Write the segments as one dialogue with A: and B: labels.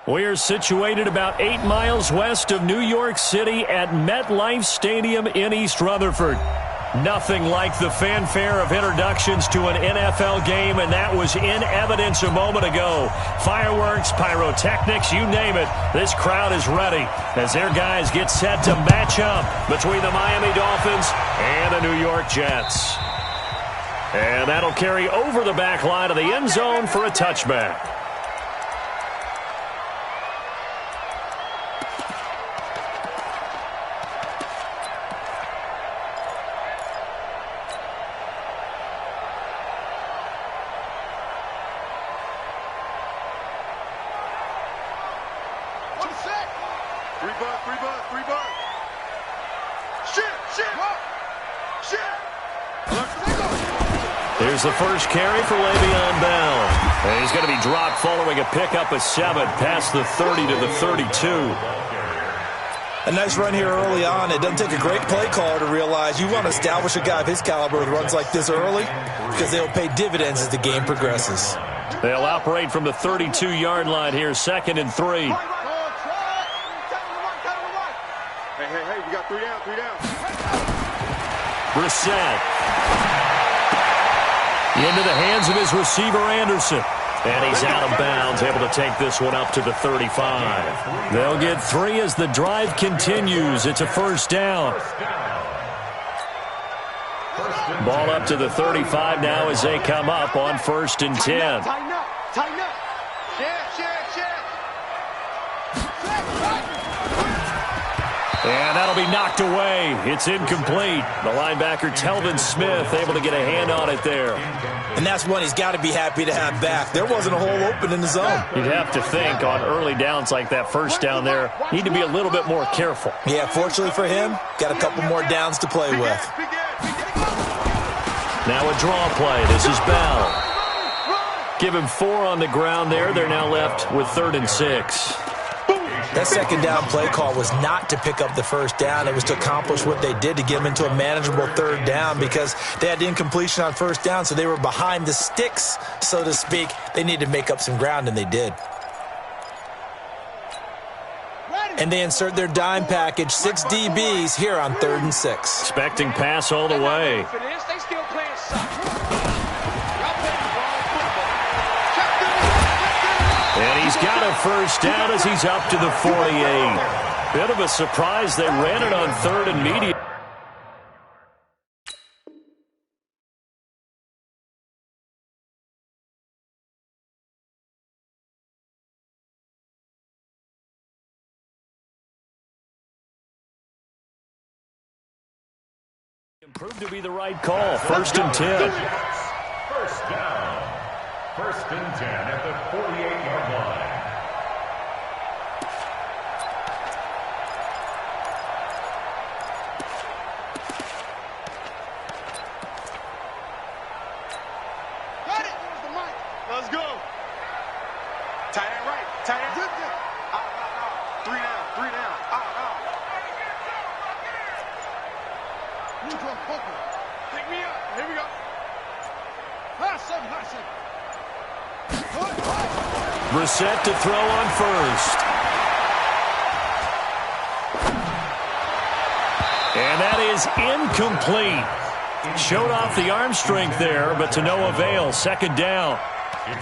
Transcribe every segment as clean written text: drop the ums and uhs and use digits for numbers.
A: We are situated about 8 miles west of New York City at MetLife Stadium in East Rutherford. Nothing like the fanfare of introductions to an NFL game, and that was in evidence a moment ago. Fireworks, pyrotechnics, you name it. This crowd is ready as their guys get set to match up between the Miami Dolphins and the New York Jets. And that'll carry over the back line of the end zone for a touchback. Here's the first carry for Le'Veon Bell. And he's going to be dropped following a pickup of 7 past the 30 to the 32.
B: A nice run here early on. It doesn't take a great play caller to realize you want to establish a guy of his caliber with runs like this early because they'll pay dividends as the game progresses.
A: They'll operate from the 32-yard line here, 2nd and 3.
C: Hey, we got 3 down.
A: Brissett. Into the hands of his receiver, Anderson. And he's out of bounds, able to take this one up to the 35. They'll get 3 as the drive continues. It's a first down. Ball up to the 35 now as they come up on 1st and 10.
C: Tighten up.
A: And that'll be knocked away. It's incomplete. The linebacker, Telvin Smith, able to get a hand on it there.
B: And that's one he's got to be happy to have back. There wasn't a hole open in the zone.
A: You'd have to think on early downs like that first down there, need to be a little bit more careful.
B: Yeah, fortunately for him, got a couple more downs to play with.
A: Now a draw play. This is Bell. Give him 4 on the ground there. They're now left with 3rd and 6.
B: That second down play call was not to pick up the first down. It was to accomplish what they did to get them into a manageable 3rd down because they had incompletion on 1st down, so they were behind the sticks, so to speak. They needed to make up some ground, and they did. And they insert their dime package, 6 DBs here on 3rd and 6.
A: Expecting pass all the way. And he's got a first down as he's up to the 48. Bit of a surprise they ran it on 3rd and medium. Proved to be the right call. 1st and 10.
D: First down. 1st and 10 at the 48-yard line.
C: Got it. Let's go. Tight end right. Tight end. Out. 3 down. Out. Pick me up. Here we go.
A: Brissett to throw on 1st. And that is incomplete. Showed off the arm strength there, but to no avail. 2nd down.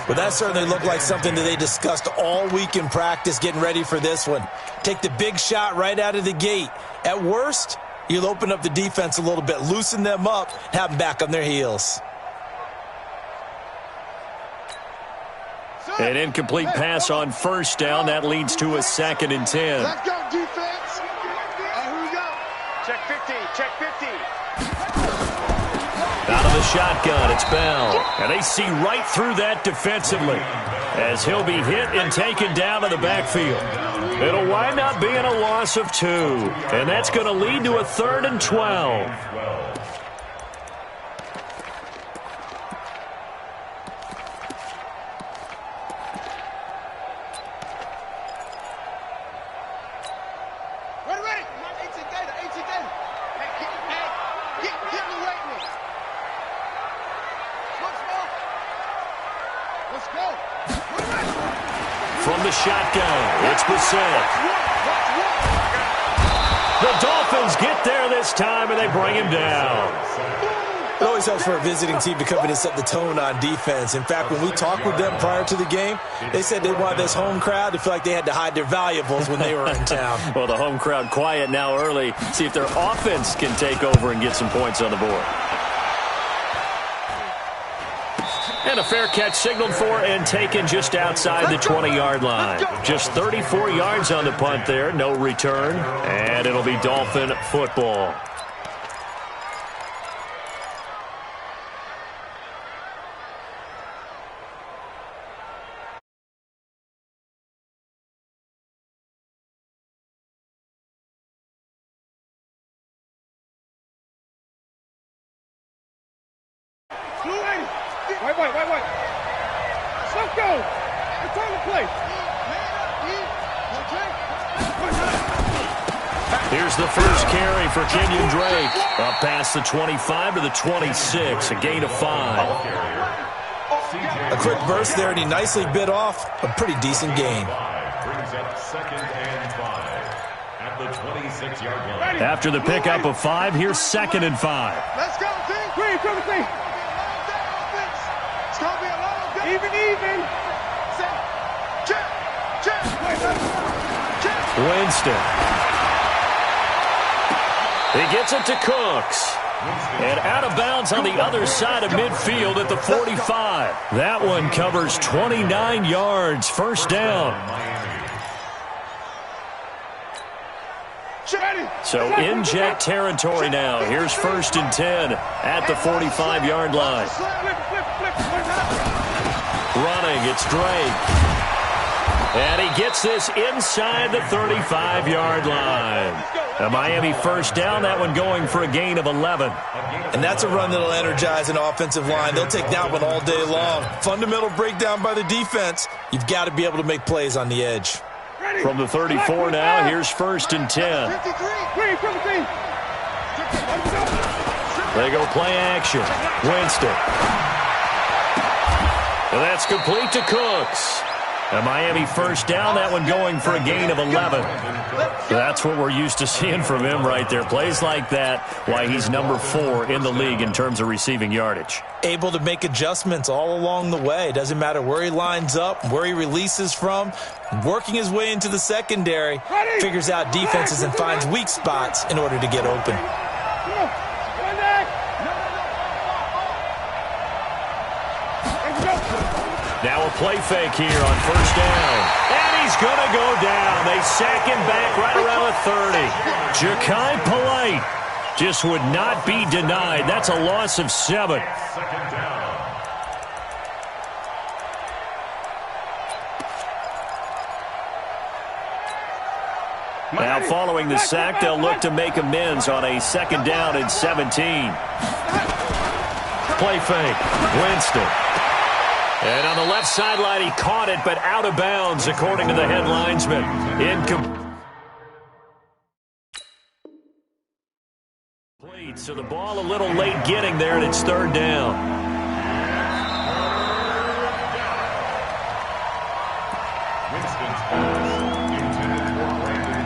B: Well, that certainly looked like something that they discussed all week in practice getting ready for this one. Take the big shot right out of the gate. At worst, you'll open up the defense a little bit, loosen them up, have them back on their heels.
A: An incomplete pass on 1st down. That leads to a 2nd and 10.
C: Let's go, defense. Here we go. Check 50.
A: Out of the shotgun, it's Bell. And they see right through that defensively as he'll be hit and taken down in the backfield. It'll wind up being a loss of 2. And that's going to lead to a 3rd and 12. From the shotgun, it's Brissett. The Dolphins get there this time, and they bring him down.
B: It always helps for a visiting team to come in and set the tone on defense. In fact, when we talked with them prior to the game, they said they wanted this home crowd to feel like they had to hide their valuables when they were in town.
A: Well, the home crowd quiet now early. See if their offense can take over and get some points on the board. And a fair catch signaled for and taken just outside the 20-yard line. Just 34 yards on the punt there, no return. And it'll be Dolphin football.
C: Wait. Let's go. Return the play.
A: Here's the first carry for Kenyon Drake. Up past the 25 to the 26, a gain of 5.
B: A quick burst there, and he nicely bit off a pretty decent gain.
D: Brings up 2nd and 5 at the 26-yard line.
A: After the pickup of 5, here's 2nd and 5.
C: Let's go, team. Green, come to It's going to be a long day. Even. Check.
A: Winston. He gets it to Cooks. And out of bounds on the other side of midfield at the 45. That one covers 29 yards. First down. So in jet territory now. Here's 1st and 10 at the 45-yard line. Running, it's Drake. And he gets this inside the 35-yard line. A Miami first down, that one going for a gain of 11.
B: And that's a run that'll energize an offensive line. They'll take that one all day long. Fundamental breakdown by the defense. You've got to be able to make plays on the edge.
A: From the 34 now, here's 1st and 10. They go play action. Winston. And that's complete to Cooks. A Miami first down, that one going for a gain of 11. That's what we're used to seeing from him right there. Plays like that, why he's number 4 in the league in terms of receiving yardage.
B: Able to make adjustments all along the way. Doesn't matter where he lines up, where he releases from. Working his way into the secondary, figures out defenses and finds weak spots in order to get open.
A: Now a play fake here on first down. And he's going to go down. They sack him back right around the 30. Ja'Kai Polite just would not be denied. That's a loss of 7.
D: Second down.
A: Now following the sack, they'll look to make amends on a 2nd down and 17. Play fake. Winston. And on the left sideline, he caught it, but out of bounds, according to the head linesman. Incomplete. So the ball a little late getting there, and it's 3rd down.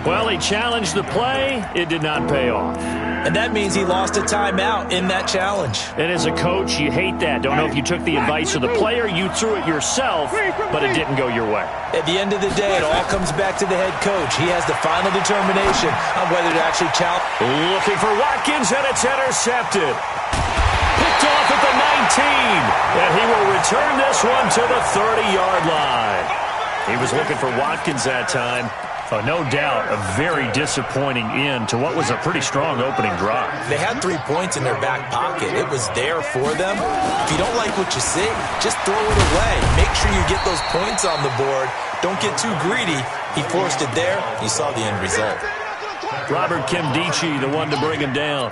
A: Well, he challenged the play. It did not pay off.
B: And that means he lost a timeout in that challenge.
A: And as a coach, you hate that. Don't know if you took the advice of the player, you threw it yourself, but it didn't go your way.
B: At the end of the day, it all comes back to the head coach. He has the final determination on whether to actually challenge.
A: Looking for Watkins, and it's intercepted. Picked off at the 19, and he will return this one to the 30-yard line. He was looking for Watkins that time. Oh, no doubt, a very disappointing end to what was a pretty strong opening drive.
B: They had 3 points in their back pocket. It was there for them. If you don't like what you see, just throw it away. Make sure you get those points on the board. Don't get too greedy. He forced it there. You saw the end result.
A: Robert Kimdichie, the one to bring him down.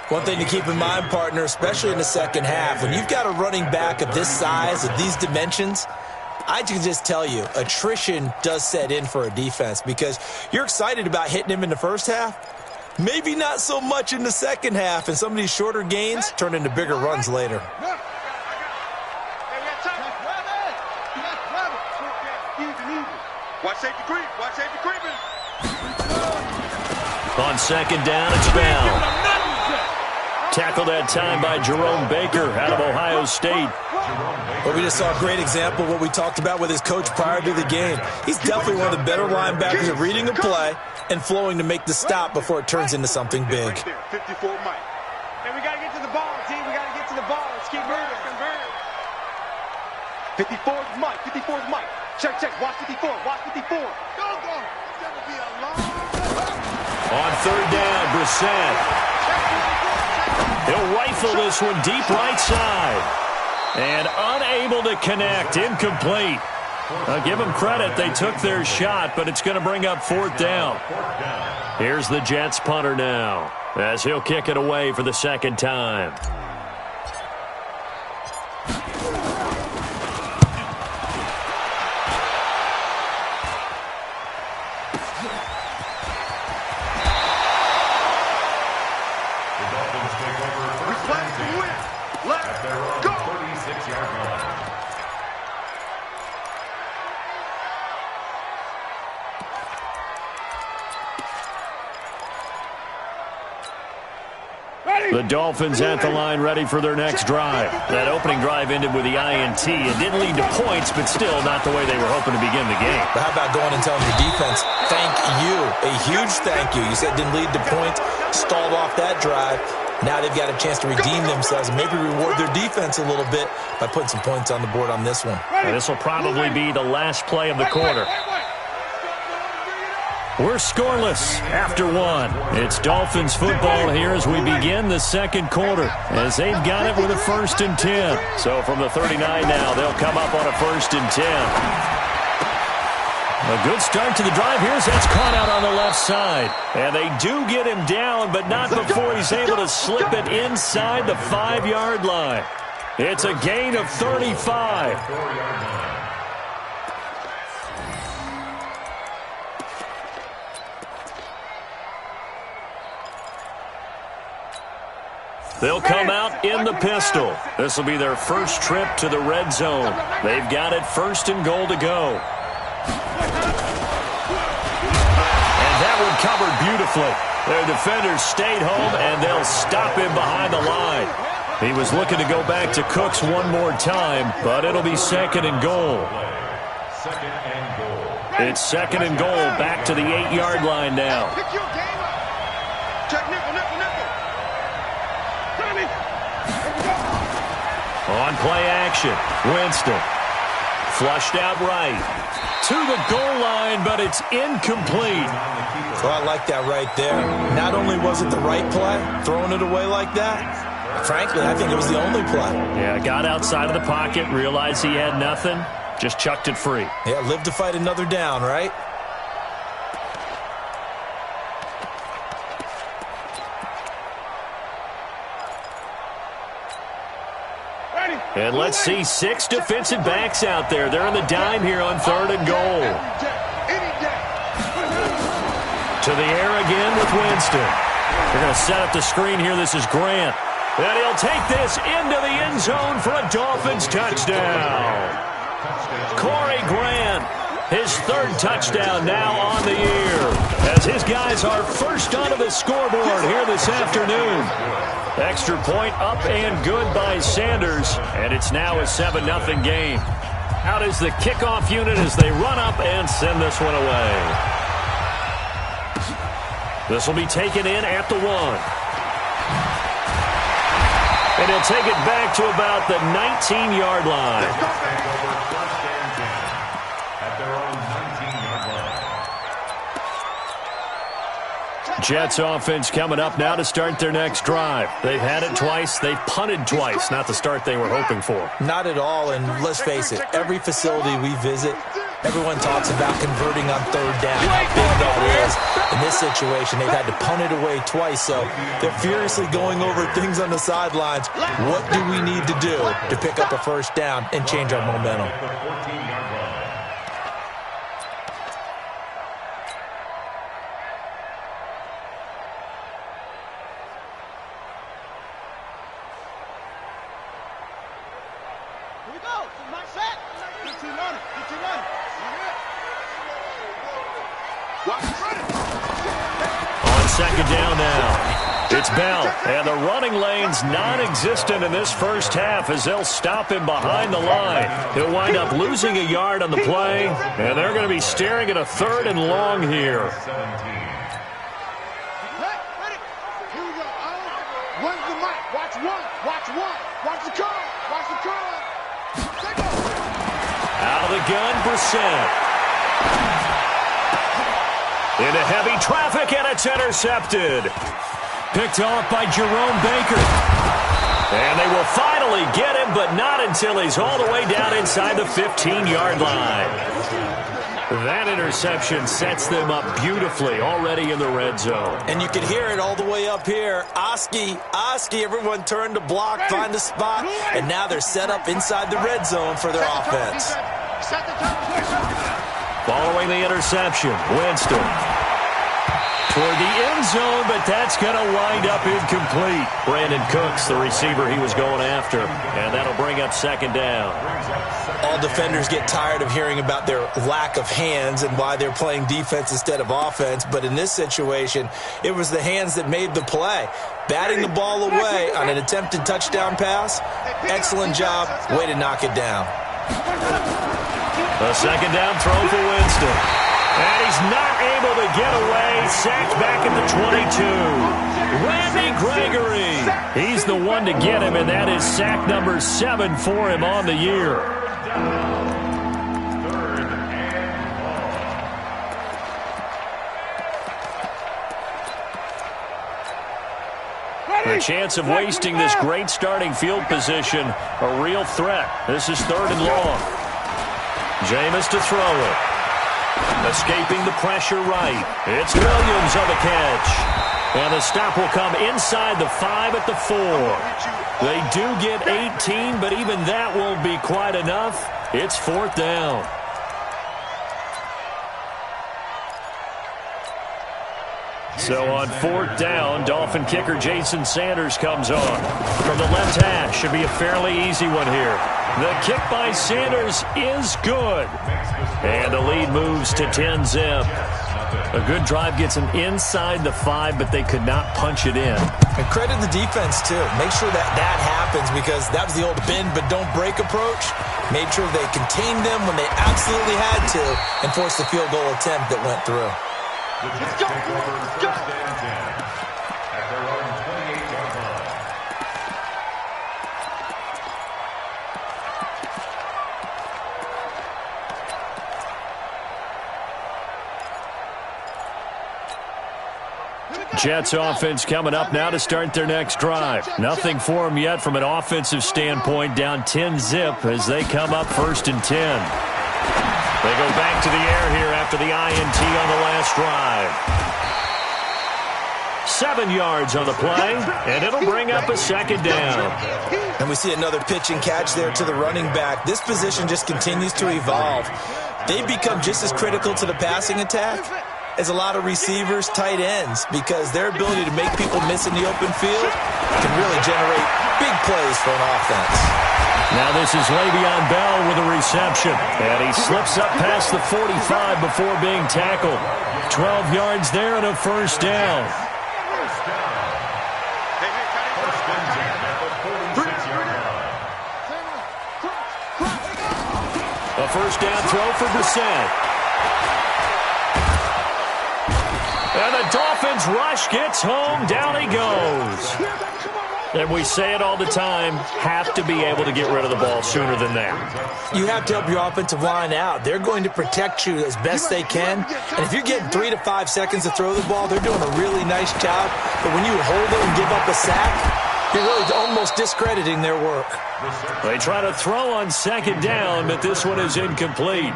B: One thing to keep in mind, partner, especially in the second half, when you've got a running back of this size, of these dimensions, I can just tell you, attrition does set in for a defense because you're excited about hitting him in the first half. Maybe not so much in the second half, and some of these shorter gains turn into bigger runs later.
C: Watch safety creep. Watch safety creeping.
A: On second down, it's Bell. Tackled that time by Jerome Baker out of Ohio State.
B: Well, we just saw a great example of what we talked about with his coach prior to the game. He's definitely one of the better linebackers at reading a play and flowing to make the stop before it turns into something big.
C: 54 Mike.
E: And we got to get to the ball, team. We got to get to the ball. Let's keep moving.
C: 54's Mike. 54's Mike. Check. Watch 54. Watch 54. Go. It's going to be a long.
A: On third down, Brissett. He'll rifle this one deep right side. And unable to connect. Incomplete. I'll give them credit. They took their shot, but it's going to bring up fourth down. Here's the Jets punter now, as he'll kick it away for the second time. The Dolphins at the line ready for their next drive. That opening drive ended with the INT. It didn't lead to points, but still not the way they were hoping to begin the game.
B: But how about going and telling your defense, thank you, a huge thank you. You said it didn't lead to points, stalled off that drive. Now they've got a chance to redeem themselves and maybe reward their defense a little bit by putting some points on the board on this one.
A: And this will probably be the last play of the quarter. We're scoreless after one. It's Dolphins football here as we begin the second quarter, as they've got it with a 1st and 10. So from the 39 now, they'll come up on a 1st and 10. A good start to the drive. Here's that's caught out on the left side. And they do get him down, but not before he's able to slip it inside the 5-yard line. It's a gain of 35. They'll come out in the pistol. This will be their first trip to the red zone. They've got it 1st and goal to go. And that one covered beautifully. Their defenders stayed home, and they'll stop him behind the line. He was looking to go back to Cooks one more time, but it'll be 2nd and goal. It's 2nd and goal, back to the 8-yard line now. On play action, Winston. Flushed out right. To the goal line, but it's incomplete.
B: Well, I like that right there. Not only was it the right play, throwing it away like that, frankly, I think it was the only play.
A: Yeah, got outside of the pocket, realized he had nothing, just chucked it free.
B: Yeah, live to fight another down, right?
A: And let's see 6 defensive backs out there. They're in the dime here on 3rd and goal. To the air again with Winston. They're going to set up the screen here. This is Grant. And he'll take this into the end zone for a Dolphins touchdown. Corey Grant, his 3rd touchdown now on the year, as his guys are first onto the scoreboard here this afternoon. Extra point up and good by Sanders, and it's now a 7-0 game. Out is the kickoff unit as they run up and send this one away. This will be taken in at the 1. And he'll take it back to about the 19-yard line. Jets offense coming up now to start their next drive. They've had it twice. They've punted twice. Not the start they were hoping for.
B: Not at all, and let's face it, every facility we visit, everyone talks about converting on 3rd down, how big that is. In this situation, they've had to punt it away twice, so they're furiously going over things on the sidelines. What do we need to do to pick up a 1st down and change our momentum?
E: Here we go. My set. 15 on it.
A: On second down now. It's Bell, and the running lane's non-existent in this first half as they'll stop him behind the line. He'll wind up losing a yard on the play, and they're going to be staring at a 3rd and long here.
C: When's the mic? Watch one. Watch one. Watch the curl. Watch the curl.
A: Out of the gun, Brissett. Into heavy traffic, and it's intercepted. Picked off by Jerome Baker. And they will finally get him, but not until he's all the way down inside the 15-yard line. That interception sets them up beautifully already in the red zone.
B: And you can hear it all the way up here. Oski, everyone turned to block, find a spot, and now they're set up inside the red zone for their offense.
A: Following the interception, Winston toward the end zone, but that's going to wind up incomplete. Brandon Cooks, the receiver he was going after, and that'll bring up second down.
B: All defenders get tired of hearing about their lack of hands and why they're playing defense instead of offense, but in this situation, it was the hands that made the play. Batting the ball away on an attempted touchdown pass, excellent job, way to knock it down.
A: A second down throw for Winston. And he's not able to get away. Sacked back at the 22. Randy Gregory. He's the one to get him, and that is sack number 7 for him on the year. The chance of wasting this great starting field position, a real threat. This is 3rd and long. Jameis to throw it. Escaping the pressure right. It's Williams on the catch. And the stop will come inside the 5 at the 4. They do get 18, but even that won't be quite enough. It's 4th down. So on 4th down, Dolphin kicker Jason Sanders comes on. From the left hash, should be a fairly easy one here. The kick by Sanders is good. And the lead moves to 10-zip. A good drive gets them inside the 5, but they could not punch it in.
B: And credit the defense, too. Make sure that happens, because that was the old bend but don't break approach. Made sure they contained them when they absolutely had to and forced the field goal attempt that went through.
C: Let's go. Let's go.
D: At their own 28-yard line.
A: Jets offense coming up now to start their next drive. Nothing for them yet from an offensive standpoint, down 10-zip as they come up 1st and 10. They go back to the air here after the INT on the last drive. 7 yards on the play, and it'll bring up a second down.
B: And we see another pitch and catch there to the running back. This position just continues to evolve. They've become just as critical to the passing attack as a lot of receivers, tight ends, because their ability to make people miss in the open field can really generate big plays for an offense.
A: Now this is Le'Veon Bell with a reception, and he slips up past the 45 before being tackled. 12 yards there and a 1st down. A 1st down throw for Brissett. And the Dolphins rush gets home. Down he goes. And we say it all the time, have to be able to get rid of the ball sooner than that.
B: You have to help your offensive line out. They're going to protect you as best they can. And if you're getting 3 to 5 seconds to throw the ball, they're doing a really nice job. But when you hold it and give up a sack, you're really almost discrediting their work.
A: They try to throw on 2nd down, but this one is incomplete.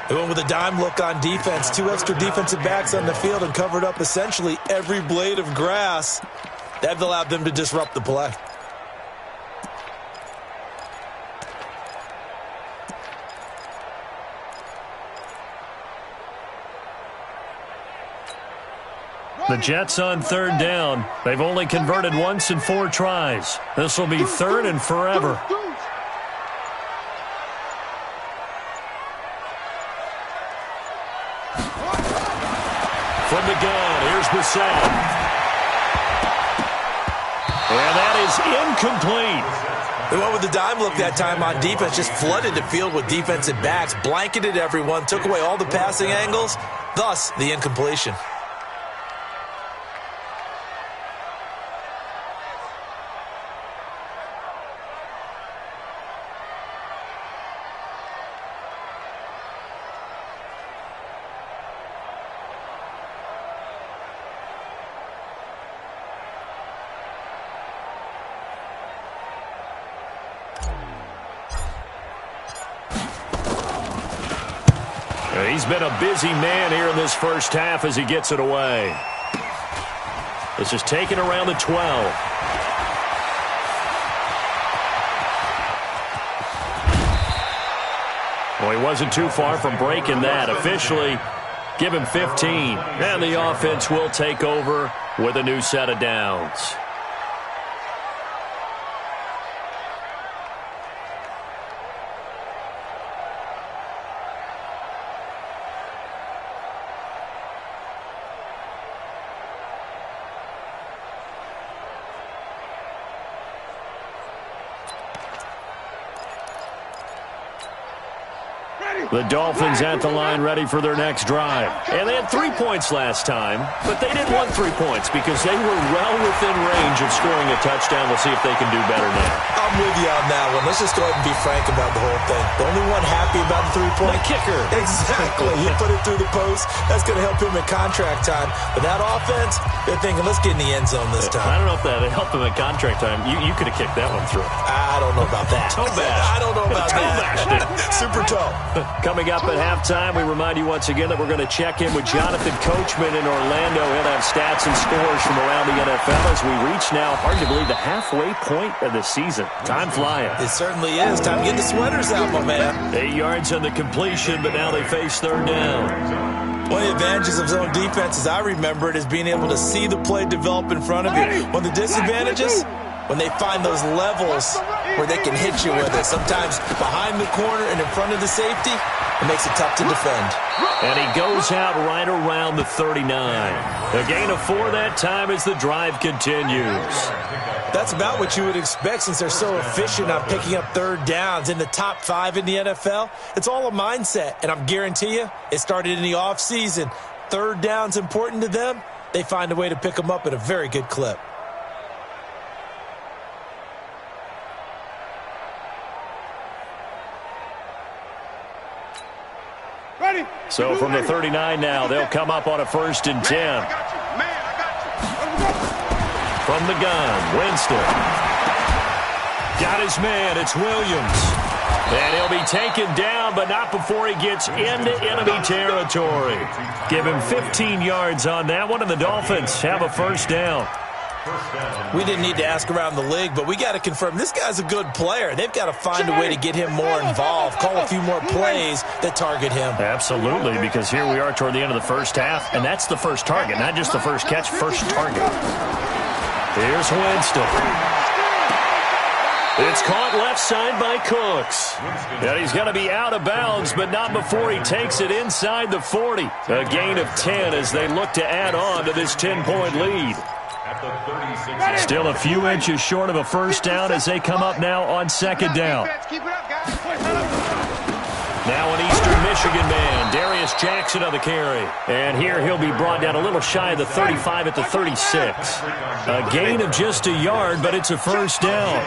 B: They went with a dime look on defense. 2 extra defensive backs on the field and covered up essentially every blade of grass. That allowed them to disrupt the play.
A: The Jets on 3rd down. They've only converted once in 4 tries. This will be 3rd and forever. From the gun, here's Bissett. And that is incomplete.
B: They went with the dime look that time on defense, just flooded the field with defensive backs, blanketed everyone, took away all the passing angles, thus the incompletion.
A: He's been a busy man here in this first half as he gets it away. This is taken around the 12. Well, he wasn't too far from breaking that. Officially, give him 15. And the offense will take over with a new set of downs. The Dolphins at the line ready for their next drive. And they had 3 points last time, but they didn't want 3 points because they were well within range of scoring a touchdown. We'll see if they can do better now.
B: I'm with you on that one. Let's just go ahead and be frank about the whole thing. The only one happy about the 3-point?
A: The kicker.
B: Exactly. He put it through the post. That's going to help him in contract time. But that offense, they're thinking, let's get in the end zone this time.
A: I don't know if that helped him in contract time. You could have kicked that one through.
B: I don't know about that.
A: Toe bash.
B: I don't know about that. Super toe.
A: Coming up at halftime, we remind you once again that we're going to check in with Jonathan Coachman in Orlando. He'll have stats and scores from around the NFL as we reach now, hard to believe, the halfway point of the season. Time flying.
B: It certainly is. Time to get the sweaters out, my man.
A: 8 yards on the completion, but now they face third down.
B: One of the advantages of zone defense, as I remember it, is being able to see the play develop in front of you. One of the disadvantages, when they find those levels where they can hit you with it. Sometimes behind the corner and in front of the safety, it makes it tough to defend.
A: And he goes out right around the 39. A gain of 4 that time as the drive continues.
B: That's about what you would expect since they're so efficient on picking up third downs in the top 5 in the NFL. It's all a mindset, and I'm guarantee you it started in the offseason. Third down's important to them. They find a way to pick them up at a very good clip.
A: So from the 39 now, they'll come up on a 1st and 10. From the gun, Winston. Got his man, it's Williams. And he'll be taken down, but not before he gets into enemy territory. Give him 15 yards on that one, and the Dolphins have a 1st down.
B: We didn't need to ask around the league, but we got to confirm this guy's a good player. They've got to find a way to get him more involved, call a few more plays that target him.
A: Absolutely, because here we are toward the end of the first half, and that's the first target, not just the first catch, first target. Here's Winston. It's caught left side by Cooks. And he's going to be out of bounds, but not before he takes it inside the 40. A gain of 10 as they look to add on to this 10-point lead. Still a few inches short of a 1st down as they come up now on 2nd down. Now an Eastern Michigan man, Darius Jackson on the carry. And here he'll be brought down a little shy of the 35 at the 36. A gain of just a yard, but it's a 1st down.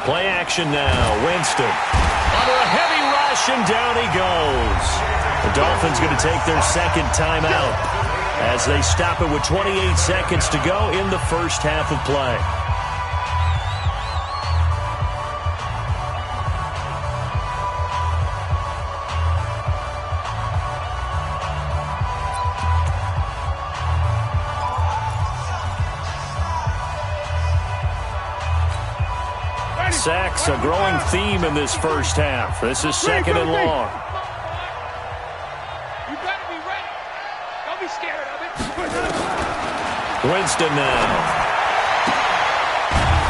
A: Play action now, Winston. Under a heavy rush, and down he goes. The Dolphins going to take their 2nd timeout as they stop it with 28 seconds to go in the first half of play. Sacks, a growing theme in this first half. This is 2nd and long.
E: You better be ready. Don't be scared of it.
A: Winston now.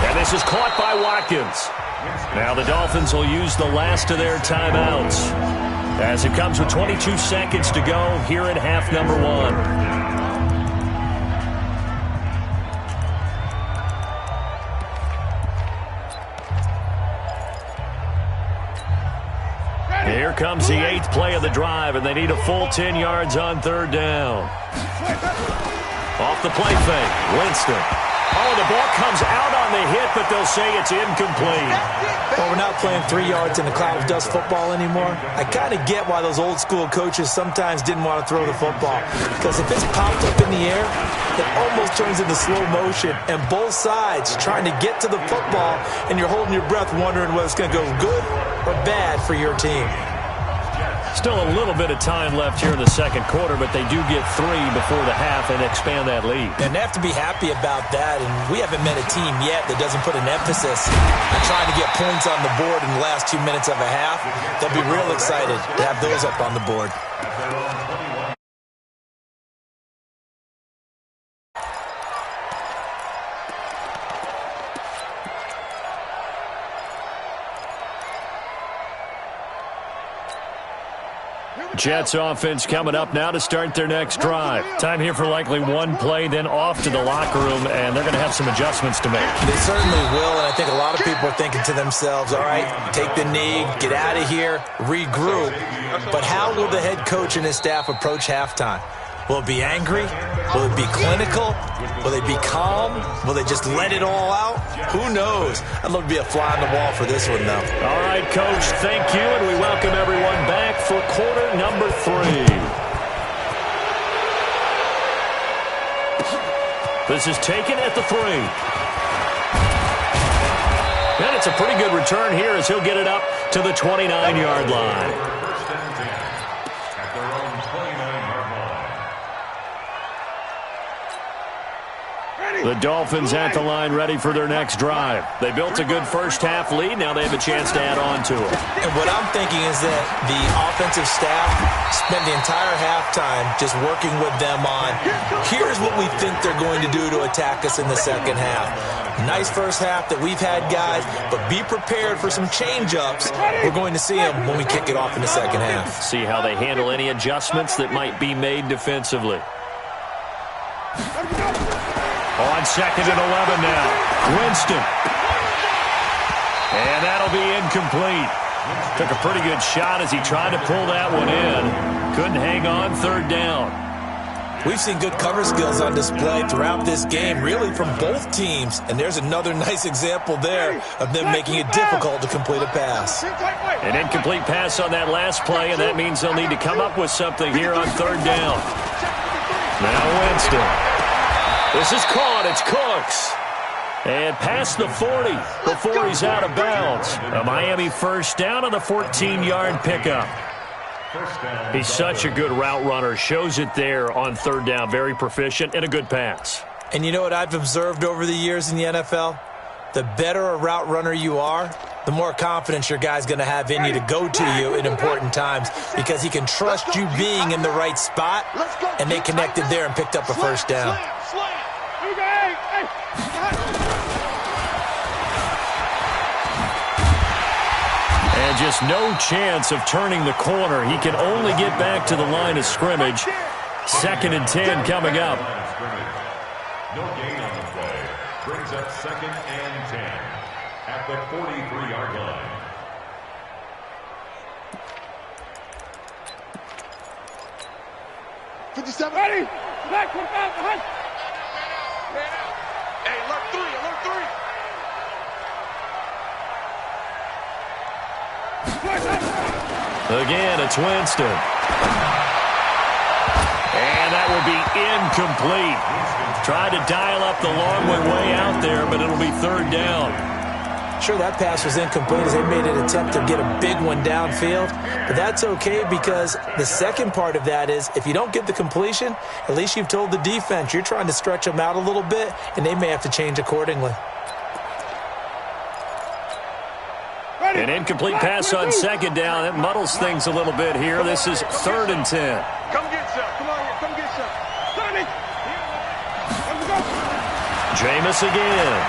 A: And this is caught by Watkins. Now the Dolphins will use the last of their timeouts as it comes with 22 seconds to go here in half number 1. Here comes the 8th play of the drive, and they need a full 10 yards on 3rd down. Off the play fake, Winston. Oh, the ball comes out on the hit, but they'll say it's incomplete.
B: Well, we're not playing 3 yards in a cloud of dust football anymore. I kind of get why those old school coaches sometimes didn't want to throw the football. Because if it's popped up in the air, it almost turns into slow motion. And both sides trying to get to the football, and you're holding your breath wondering whether it's going to go good or bad for your team.
A: Still a little bit of time left here in the second quarter, but they do get 3 before the half and expand that lead.
B: And they have to be happy about that, and we haven't met a team yet that doesn't put an emphasis on trying to get points on the board in the last 2 minutes of a half. They'll be real excited to have those up on the board.
A: Jets offense coming up now to start their next drive. Time here for likely one play, then off to the locker room, and they're going to have some adjustments to make.
B: They certainly will, and I think a lot of people are thinking to themselves, all right, take the knee, get out of here, regroup. But how will the head coach and his staff approach halftime? Will it be angry? Will it be clinical? Will they be calm? Will they just let it all out? Who knows? I'd love to be a fly on the wall for this one, though.
A: All right, Coach, thank you, and we welcome everyone back for quarter number 3. This is taken at the 3. And it's a pretty good return here as he'll get it up to the 29-yard line. The Dolphins at the line ready for their next drive. They built a good first half lead. Now they have a chance to add on to it.
B: And what I'm thinking is that the offensive staff spent the entire halftime just working with them on, here's what we think they're going to do to attack us in the second half. Nice first half that we've had, guys, but be prepared for some change-ups. We're going to see them when we kick it off in the second half.
A: See how they handle any adjustments that might be made defensively. On 2nd and 11 now. Winston. And that'll be incomplete. Took a pretty good shot as he tried to pull that one in. Couldn't hang on 3rd down.
B: We've seen good cover skills on display throughout this game, really from both teams. And there's another nice example there of them making it difficult to complete a pass.
A: An incomplete pass on that last play, and that means they'll need to come up with something here on 3rd down. Now Winston. This is caught. It's Cooks. And past the 40 before he's out of bounds. A Miami first down on the 14-yard pickup. He's such a good route runner. Shows it there on 3rd down. Very proficient and a good pass.
B: And you know what I've observed over the years in the NFL? The better a route runner you are, the more confidence your guy's going to have in you to go to you in important times because he can trust you being in the right spot, and they connected there and picked up a first down.
A: And just no chance of turning the corner. He can only get back to the line of scrimmage. 2nd and 10 coming up.
D: No gain on the play. Brings up 2nd and 10 at the 43-yard line.
C: Ready? Back, put back, behind. Hey, alert 3, alert
A: 3. Again, it's Winston. And that will be incomplete. Tried to dial up the long way out there, but it'll be 3rd down.
B: Sure, that pass was incomplete as they made an attempt to get a big one downfield. But that's okay because the second part of that is if you don't get the completion, at least you've told the defense you're trying to stretch them out a little bit, and they may have to change accordingly.
A: An incomplete pass on 2nd down. That muddles things a little bit here. This is 3rd and 10.
C: Come get some. Come on here. Come get some.
A: Jameis again.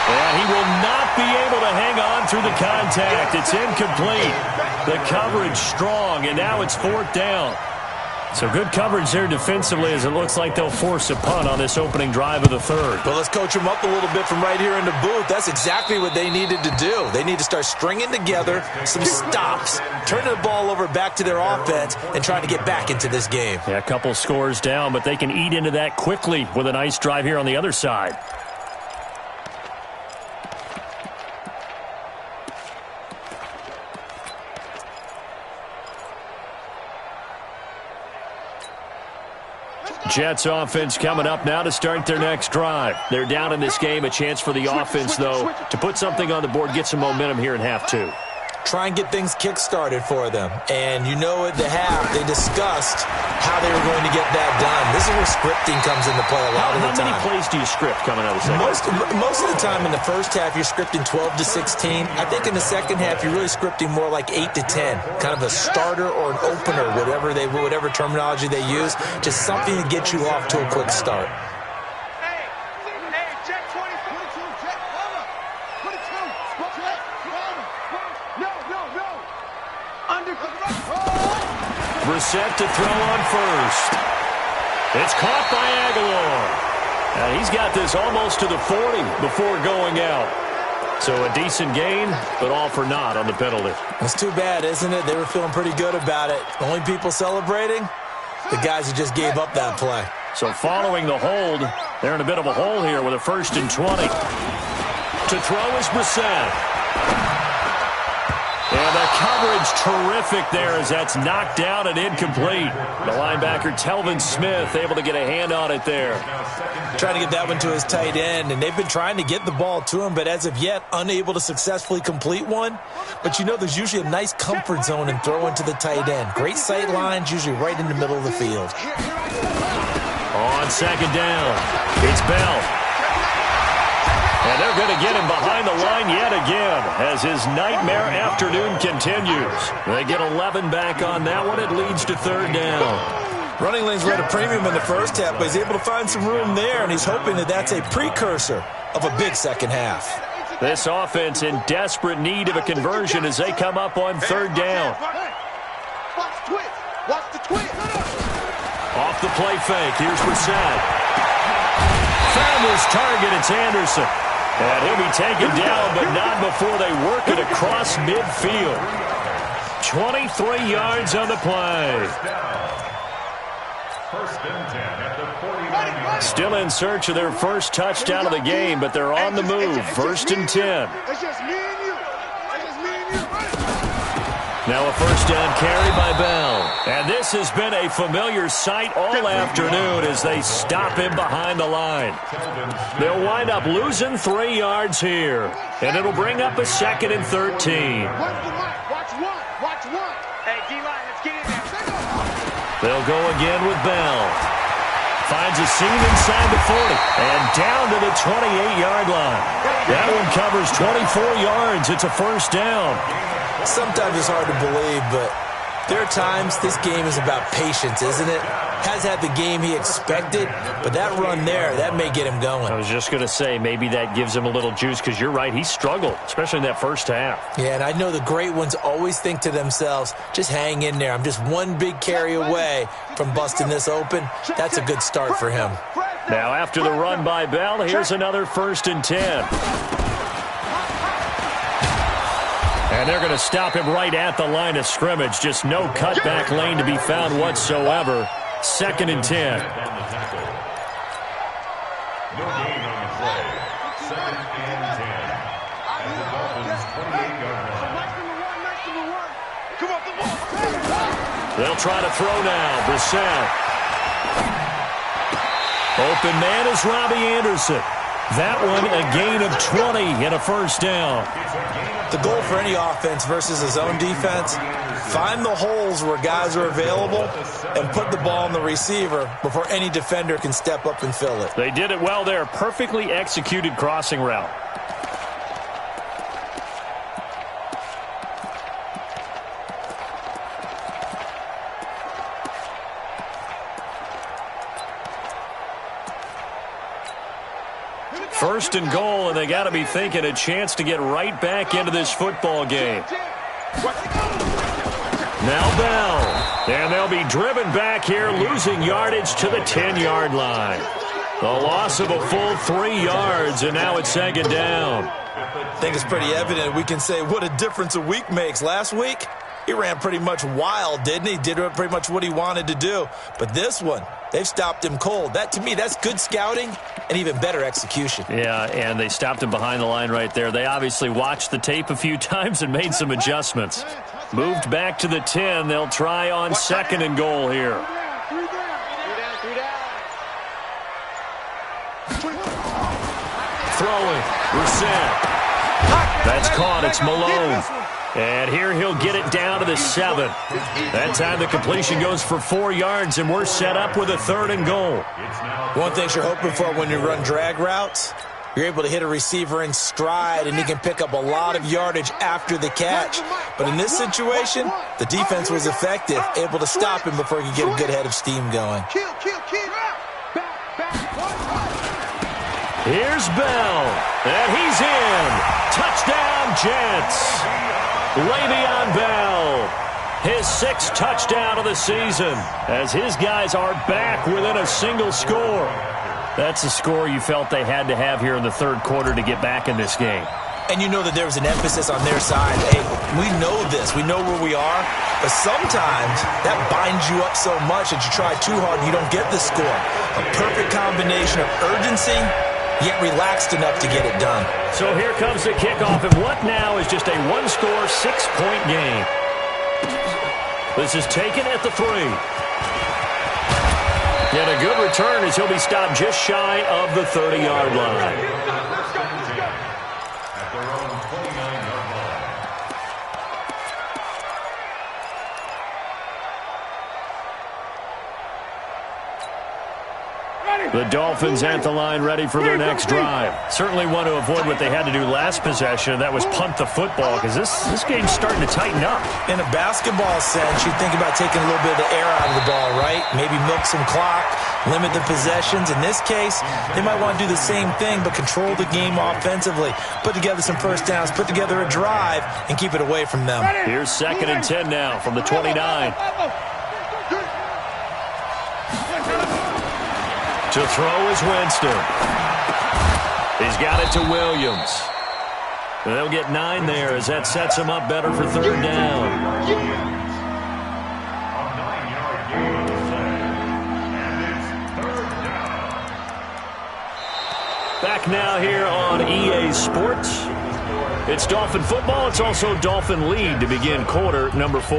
A: And he will not be able to hang on through the contact. It's incomplete. The coverage strong, and now it's 4th down. So good coverage there defensively as it looks like they'll force a punt on this opening drive of the 3rd.
B: Well, let's coach them up a little bit from right here in the booth. That's exactly what they needed to do. They need to start stringing together some stops, turning the ball over back to their offense, and trying to get back into this game.
A: Yeah, a couple scores down, but they can eat into that quickly with a nice drive here on the other side. Jets offense coming up now to start their next drive. They're down in this game. A chance for the offense, though, to put something on the board, get some momentum here in half 2.
B: Try and get things kick-started for them. And you know at the half, they discussed how they were going to get that done. This is where scripting comes into play a lot of the time.
A: How many plays do you script coming out of the second?
B: Most of the time in the first half, you're scripting 12 to 16. I think in the second half, you're really scripting more like 8 to 10. Kind of a starter or an opener, whatever terminology they use. Just something to get you off to a quick start.
A: Brissett to throw on first. It's caught by Aguilar. And he's got this almost to the 40 before going out. So a decent gain, but all for naught on the penalty.
B: It's too bad, isn't it? They were feeling pretty good about it. The only people celebrating, the guys who just gave up that play.
A: So following the hold, they're in a bit of a hole here with a 1st and 20. To throw is Brissett. And the coverage terrific there as that's knocked down and incomplete. The linebacker, Telvin Smith, able to get a hand on it there.
B: Trying to get that one to his tight end, and they've been trying to get the ball to him, but as of yet, unable to successfully complete one. But you know there's usually a nice comfort zone in throwing to the tight end. Great sight lines, usually right in the middle of the field.
A: On 2nd down, it's Bell. And they're going to get him behind the line yet again as his nightmare afternoon continues. They get 11 back on that one. It leads to 3rd down.
B: Running lanes were at a premium in the first half, but he's able to find some room there, and he's hoping that that's a precursor of a big second half.
A: This offense in desperate need of a conversion as they come up on 3rd down. Off the play fake. Here's Brissett. Found his target. It's Anderson. And he'll be taken down, but not before they work it across midfield. 23 yards on the play. Still in search of their first touchdown of the game, but they're on the move. 1st and 10. Now a 1st down carry by Bell. And this has been a familiar sight all afternoon as they stop him behind the line. They'll wind up losing 3 yards here. And it'll bring up a 2nd and 13.
E: Watch one. Hey, D-line, let's get in there.
A: They'll go again with Bell. Finds a seam inside the 40. And down to the 28-yard line. That one covers 24 yards. It's a 1st down.
B: Sometimes it's hard to believe, but there are times this game is about patience, isn't it? Has had the game he expected, but that run there, that may get him going.
A: I was just going to say, maybe that gives him a little juice because you're right, he struggled, especially in that first half.
B: Yeah, and I know the great ones always think to themselves, just hang in there. I'm just one big carry away from busting this open. That's a good start for him.
A: Now after the run by Bell, here's another 1st and 10. And they're going to stop him right at the line of scrimmage. Just no cutback lane to be found whatsoever. 2nd and 10.
D: No gain on the play. 2nd and 10. At the Dolphins' 28-yard line.
A: They'll try to throw now. Brissett. Open man is Robbie Anderson. That one a gain of 20 and a 1st down.
B: The goal for any offense versus his own defense, find the holes where guys are available and put the ball on the receiver before any defender can step up and fill it.
A: They did it well there. Perfectly executed crossing route. First and goal, and they got to be thinking a chance to get right back into this football game. Now Bell, and they'll be driven back here, losing yardage to the 10-yard line. The loss of a full 3 yards, and now it's second down.
B: I think it's pretty evident. We can say what a difference a week makes. Last week, he ran pretty much wild, didn't he? Did pretty much what he wanted to do. But this one, they've stopped him cold. That, to me, that's good scouting and even better execution.
A: Yeah, and they stopped him behind the line right there. They obviously watched the tape a few times and made some adjustments. Moved back to the 10. They'll try on second and goal here. Throwing. Brissett. That's caught. It's Malone. And here he'll get it down to the 7. That time the completion goes for 4 yards, and we're set up with a 3rd and goal.
B: One thing you're hoping for when you run drag routes, you're able to hit a receiver in stride, and he can pick up a lot of yardage after the catch. But in this situation, the defense was effective, able to stop him before he could get a good head of steam going.
A: Here's Bell, and he's in. Touchdown, Jets. Le'Veon Bell, his 6th touchdown of the season, as his guys are back within a single score. That's a score you felt they had to have here in the 3rd quarter to get back in this game.
B: And you know that there was an emphasis on their side. Hey, we know this. We know where we are. But sometimes that binds you up so much that you try too hard and you don't get the score. A perfect combination of urgency, yet relaxed enough to get it done.
A: So here comes the kickoff, and what now is just a 1-score, 6-point game. This is taken at the 3. And a good return as he'll be stopped just shy of the 30-yard line. The Dolphins at the line, ready for their next drive. Certainly want to avoid what they had to do last possession, and that was punt the football, because this game's starting to tighten up.
B: In a basketball sense, you think about taking a little bit of the air out of the ball, right? Maybe milk some clock, limit the possessions. In this case, they might want to do the same thing, but control the game offensively. Put together some first downs, put together a drive, and keep it away from them.
A: Here's 2nd and 10 now from the 29. To throw is Winston. He's got it to Williams. They'll get 9 there as that sets him up better for 3rd down. Back now here on EA Sports. It's Dolphin football. It's also Dolphin lead to begin quarter number 4.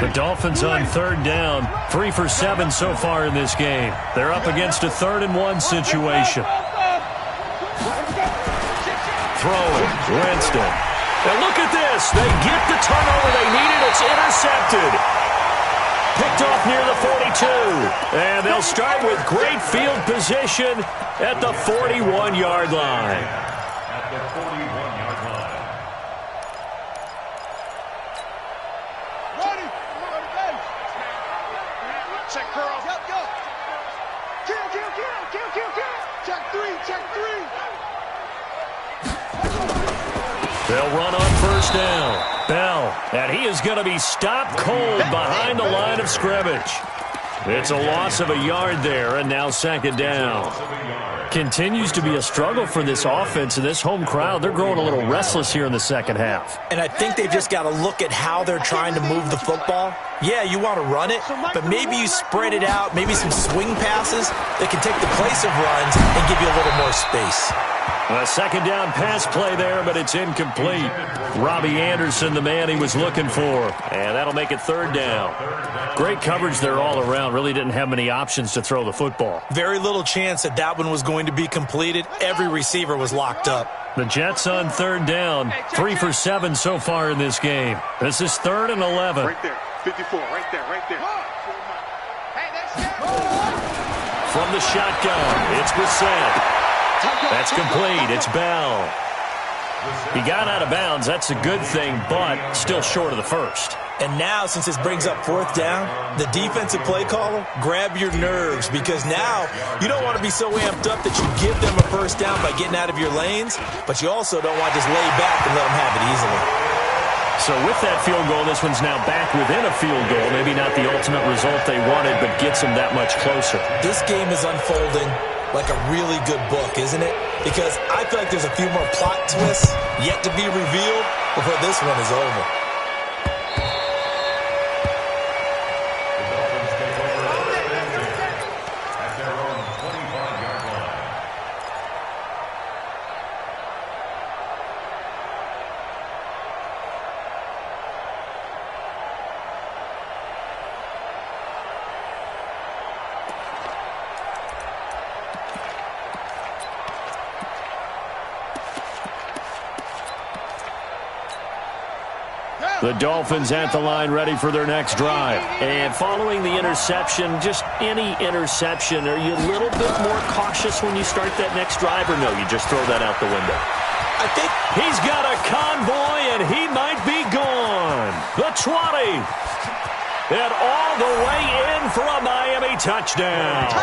A: The Dolphins on 3rd down, 3 for 7 so far in this game. They're up against a 3rd and 1 situation. Throwing, Winston. And look at this. They get the turnover they needed. It's intercepted. Picked off near the 42. And they'll start with great field position at the 41-yard line.
D: At the 41-yard line.
E: Check curls. Go, go. Kill. Check 3.
A: They'll run on 1st down. Bell, and he is going to be stopped cold behind the line of scrimmage. It's a loss of a yard there, and now 2nd down. Continues to be a struggle for this offense and this home crowd. They're growing a little restless here in the 2nd half.
B: And I think they've just got to look at how they're trying to move the football. Yeah, you want to run it, but maybe you spread it out, maybe some swing passes that can take the place of runs and give you a little more space.
A: A 2nd down pass play there, but it's incomplete. Robbie Anderson, the man he was looking for. And that'll make it 3rd down. Great coverage there all around. Really didn't have many options to throw the football.
B: Very little chance that one was going to be completed. Every receiver was locked up.
A: The Jets on 3rd down. 3 for 7 so far in this game. This is 3rd and 11.
C: Right there. 54. Right there.
A: From the shotgun, it's Brissett. That's complete. It's Bell. He got out of bounds. That's a good thing, but still short of the 1st.
B: And now, since this brings up fourth down, the defensive play caller, grab your nerves, because now you don't want to be so amped up that you give them a first down by getting out of your lanes, but you also don't want to just lay back and let them have it easily.
A: So with that field goal, this one's now back within a field goal. Maybe not the ultimate result they wanted, but gets them that much closer.
B: This game is unfolding like a really good book, isn't it? Because I feel like there's a few more plot twists yet to be revealed before this one is over.
A: The Dolphins at the line ready for their next drive. And following the interception, just any interception, are you a little bit more cautious when you start that next drive, or no, you just throw that out the window?
B: I think
A: he's got a convoy, and he might be gone. The 20. And all the way in for a Miami touchdown.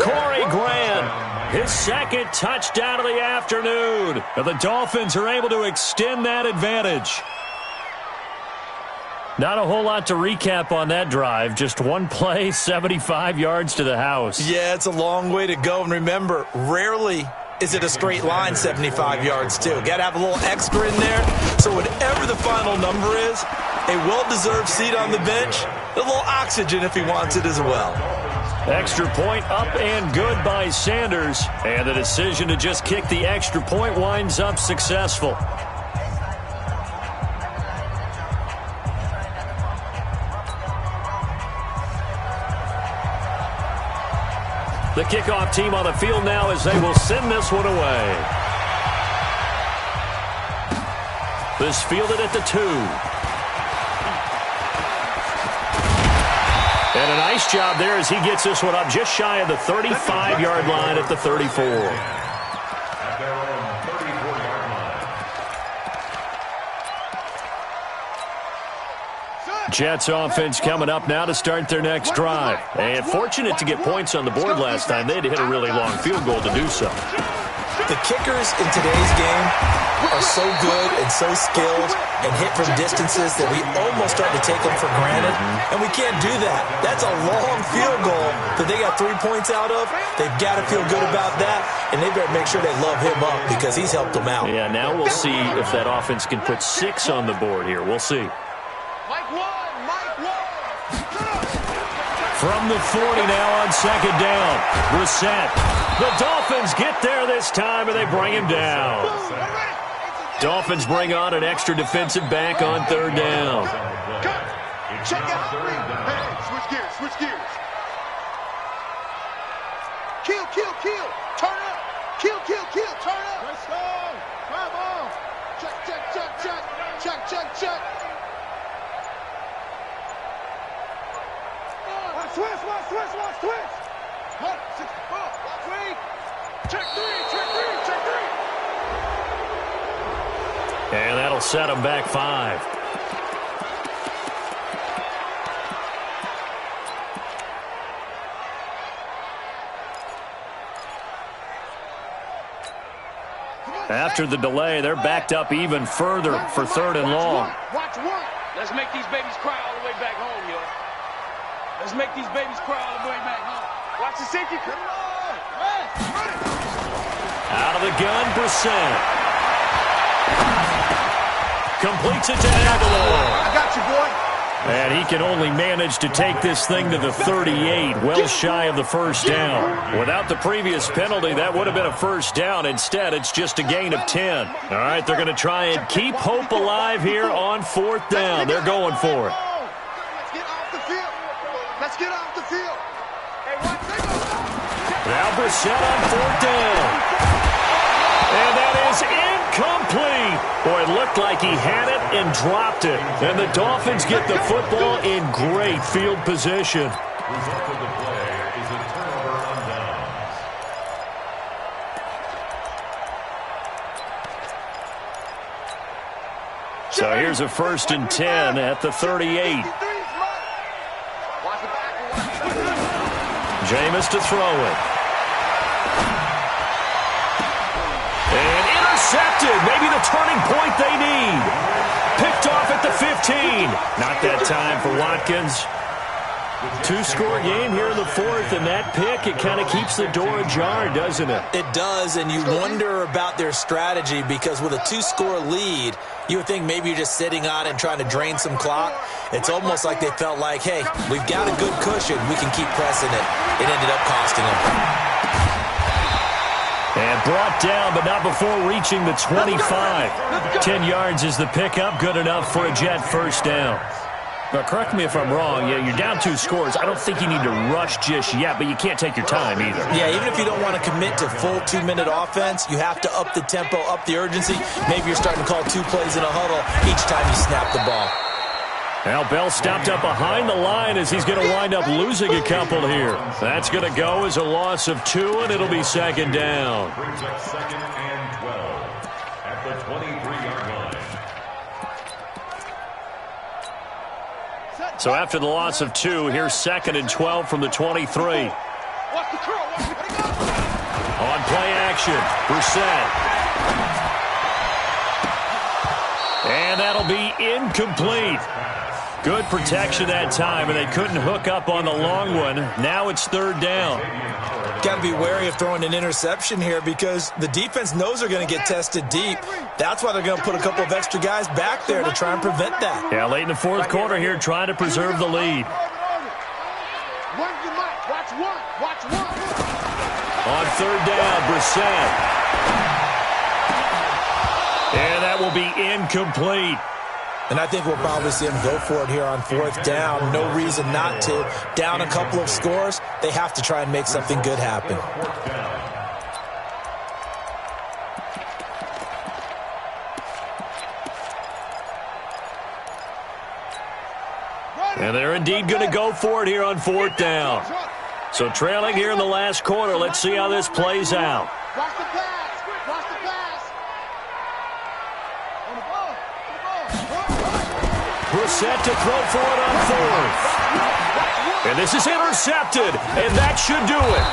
A: Corey Grant, his second touchdown of the afternoon. And the Dolphins are able to extend that advantage. Not a whole lot to recap on that drive. Just one play, 75 yards to the house.
B: Yeah, it's a long way to go. And remember, rarely is it a straight line 75 yards, too. Got to have a little extra in there. So whatever the final number is, a well-deserved seat on the bench, a little oxygen if he wants it as well.
A: Extra point up and good by Sanders. And the decision to just kick the extra point winds up successful. The kickoff team on the field now as they will send this one away. This fielded at the 2. And a nice job there as he gets this one up just shy of the 35-yard line at the 34.
D: At their own 34-yard line.
A: Jets offense coming up now to start their next drive. And fortunate to get points on the board last time. They had to hit a really long field goal to do so.
B: The kickers in today's game are so good and so skilled and hit from distances that we almost start to take them for granted. And we can't do that. That's a long field goal that they got 3 points out of. They've got to feel good about that, and they better make sure they love him up because he's helped them out.
A: Yeah, now we'll see if that offense can put 6 on the board here. We'll see. From the 40 now on second down. Brissett. The Dolphins get there this time, and they bring him down. Dolphins bring on an extra defensive back on third down.
C: Check out. Hey, switch gears, switch gears. Kill, kill, kill. Turn up. Kill, kill, kill. Turn up. Let's go. Come on. Check, check, check, check. Check, check, check. Switch, watch, switch, watch, switch. 1, 6, 4, 3. Check 3, check 3, check 3.
A: And that'll set them back 5. After the delay, they're backed up even further for third and long.
C: Watch one.
E: Let's make these babies cry all the way back home, yo. Let's make these babies cry all the way back home. Watch the safety. Come on.
A: Out of the gun, Brissett. Completes it to Aguilar.
C: I got you, boy.
A: And he can only manage to take this thing to the 38, well shy of the first down. Without the previous penalty, that would have been a first down. Instead, it's just a gain of 10. All right, they're going to try and keep hope alive here on fourth down. They're going for it.
C: Let's get off the field. Let's get off the field. Hey, watch this.
A: Now Brissett on fourth down. And that is incomplete. Boy, it looked like he had it and dropped it. And the Dolphins get the football in great field position.
D: Result of the play is a turnover on downs.
A: So So here's a 1st and 10 at the 38. Jameis to throw it. And intercepted. Maybe the turning point they need. Picked off at the 15. Not that time for Watkins. 2-score game here in the 4th, and that pick, it kind of keeps the door ajar, doesn't it?
B: It does, and you wonder about their strategy because with a 2-score lead, you would think maybe you're just sitting on and trying to drain some clock. It's almost like they felt like, hey, we've got a good cushion. We can keep pressing it. It ended up costing them.
A: And brought down, but not before reaching the 25. 10 yards is the pickup, good enough for a Jet 1st down. Now, correct me if I'm wrong. Yeah, you're down 2 scores. I don't think you need to rush just yet, but you can't take your time either.
B: Yeah, even if you don't want to commit to full 2-minute offense, you have to up the tempo, up the urgency. Maybe you're starting to call 2 plays in a huddle each time you snap the ball.
A: Now Bell stopped up behind the line as he's going to wind up losing a couple here. That's going to go as a loss of 2, and it'll be 2nd down.
D: Brings up 2nd and 12 at the 23-yard line.
A: So after the loss of 2, here's 2nd and 12 from the 23.
C: Watch the curl.
A: On play action, Brissett. And that'll be incomplete. Good protection that time, and they couldn't hook up on the long one. Now it's 3rd down.
B: Got to be wary of throwing an interception here because the defense knows they're going to get tested deep. That's why they're going to put a couple of extra guys back there to try and prevent that.
A: Yeah, late in the 4th quarter here, trying to preserve the lead.
C: Watch one.
A: On 3rd down, Brissett. And that will be incomplete.
B: And I think we'll probably see them go for it here on 4th down. No reason not to. Down a couple of scores, they have to try and make something good happen.
A: And they're indeed going to go for it here on 4th down. So trailing here in the last quarter, let's see how this plays out.
C: Watch the pass.
A: Brissett to throw for it on 4th. And this is intercepted, and that should do it.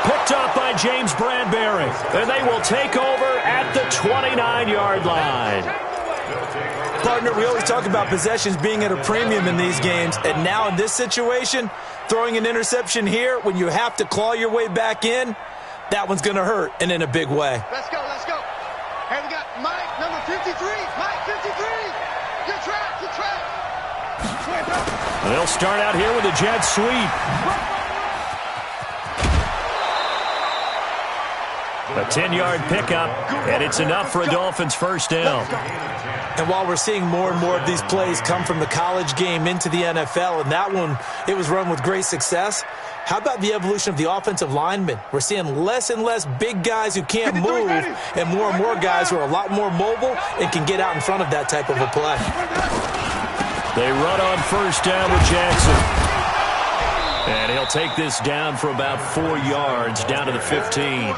A: Picked up by James Bradbury, and they will take over at the 29-yard line.
B: Partner, we always talk about possessions being at a premium in these games, and now in this situation, throwing an interception here when you have to claw your way back in, that one's going to hurt, and in a big way.
C: Let's go. Hey, we got Mike, number 53. Mike, 53. Good track.
A: They'll start out here with a jet sweep. A 10-yard pickup, and it's enough for a Dolphins 1st down.
B: And while we're seeing more and more of these plays come from the college game into the NFL, and that one, it was run with great success, how about the evolution of the offensive linemen? We're seeing less and less big guys who can't move and more guys who are a lot more mobile and can get out in front of that type of a play.
A: They run on 1st down with Jackson. And he'll take this down for about 4 yards, down to the 15.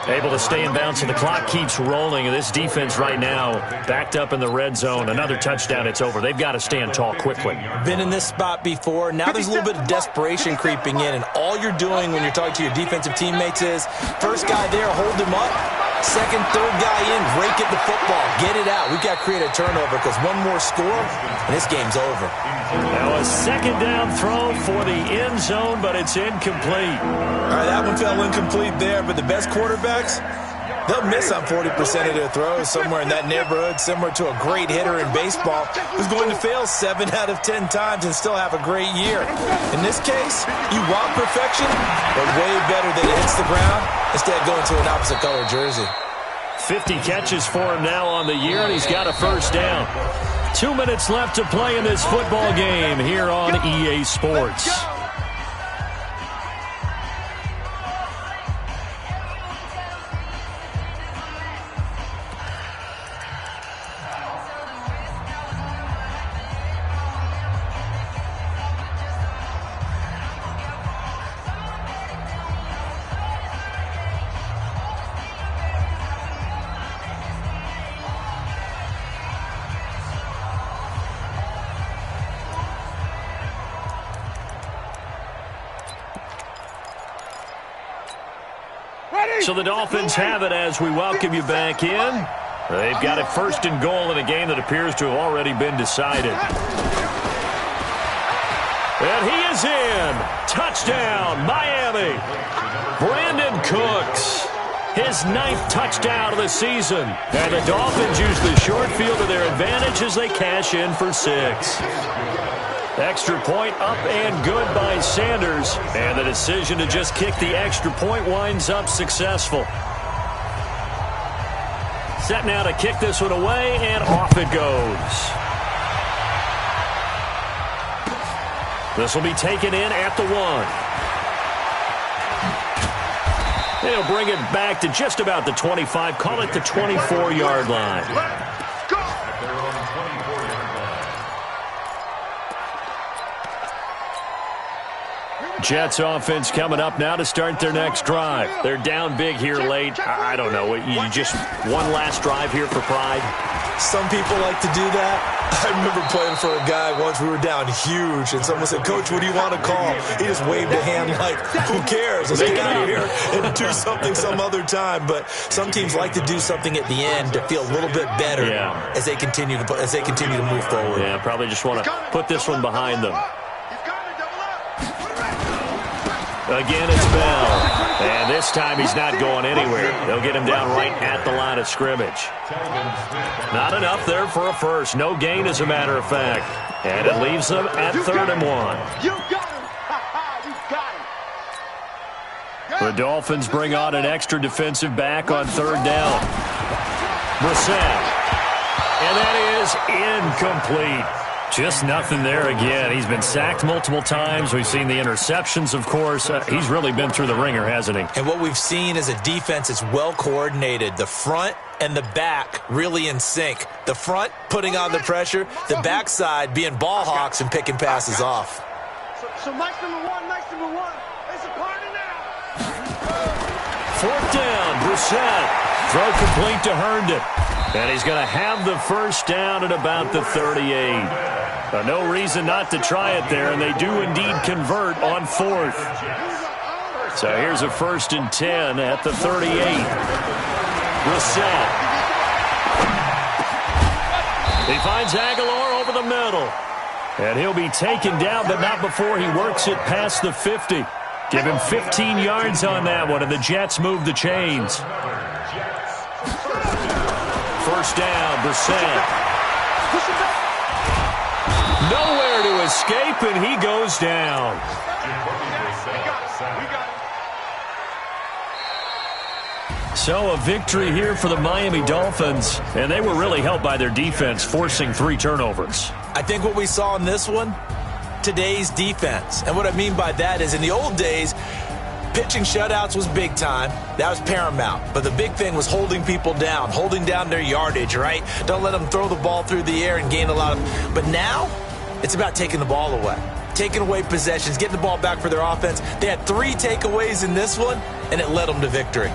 A: Able to stay in bounds, so the clock keeps rolling. And this defense right now backed up in the red zone. Another touchdown, it's over. They've got to stand tall quickly.
B: Been in this spot before. Now there's a little bit of desperation creeping in. And all you're doing when you're talking to your defensive teammates is, first guy there, hold him up. Second, third guy in, rake at the football. Get it out. We've got to create a turnover because one more score, and this game's over.
A: Now a 2nd down throw for the end zone, but it's incomplete.
B: All right, that one fell incomplete there, but the best quarterbacks, they'll miss on 40% of their throws, somewhere in that neighborhood, similar to a great hitter in baseball who's going to fail 7 out of 10 times and still have a great year. In this case, you want perfection, but way better that it hits the ground instead of going to an opposite color jersey.
A: 50 catches for him now on the year, and he's got a 1st down. 2 minutes left to play in this football game here on EA Sports. So the Dolphins have it as we welcome you back in. They've got it 1st and goal in a game that appears to have already been decided. And he is in. Touchdown, Miami. Brandon Cooks, his 9th touchdown of the season. And the Dolphins use the short field to their advantage as they cash in for 6. Extra point up and good by Sanders. And the decision to just kick the extra point winds up successful. Set now to kick this one away, and off it goes. This will be taken in at the 1. They'll bring it back to just about the 25, call it the 24-yard line. Jets offense coming up now to start their next drive. They're down big here late. I don't know. You just one last drive here for pride?
B: Some people like to do that. I remember playing for a guy once. We were down huge, and someone said, "Coach, what do you want to call?" He just waved a hand like, "Who cares? Let's get out of here and do something some other time." But some teams like to do something at the end to feel a little bit better as they continue to move forward.
A: Yeah, probably just want to put this one behind them. Again, it's Bell. And this time he's not going anywhere. They'll get him down right at the line of scrimmage. Not enough there for a first. No gain, as a matter of fact. And it leaves them at 3rd and 1.
C: You got him. You got him.
A: The Dolphins bring on an extra defensive back on 3rd down. Brissett. And that is incomplete. Just nothing there again. He's been sacked multiple times. We've seen the interceptions, of course. He's really been through the ringer, hasn't he?
B: And what we've seen is a defense that's well coordinated. The front and the back really in sync. The front putting on the pressure, the backside being ball hawks and picking passes off.
C: So nice number one. It's a party now.
A: 4th down, Brissett. Throw complete to Herndon. And he's going to have the first down at about the 38. No reason not to try it there, and they do indeed convert on 4th. So here's a 1st and 10 at the 38. Brissett. He finds Aguilar over the middle. And he'll be taken down, but not before he works it past the 50. Give him 15 yards on that one, and the Jets move the chains. 1st down, Brissett. Nowhere to escape, and he goes down. So a victory here for the Miami Dolphins, and they were really helped by their defense, forcing 3 turnovers.
B: I think what we saw in this one, today's defense. And what I mean by that is in the old days, pitching shutouts was big time. That was paramount. But the big thing was holding people down, holding down their yardage, right? Don't let them throw the ball through the air and gain a lot of... But now, it's about taking the ball away. Taking away possessions, getting the ball back for their offense. They had 3 takeaways in this one, and it led them to victory.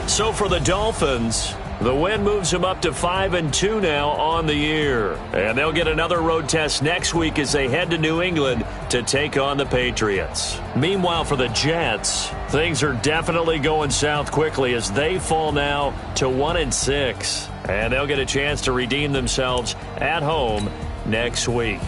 A: So for the Dolphins, the win moves them up to 5-2 now on the year. And they'll get another road test next week as they head to New England to take on the Patriots. Meanwhile, for the Jets, things are definitely going south quickly as they fall now to 1-6. And they'll get a chance to redeem themselves at home next week.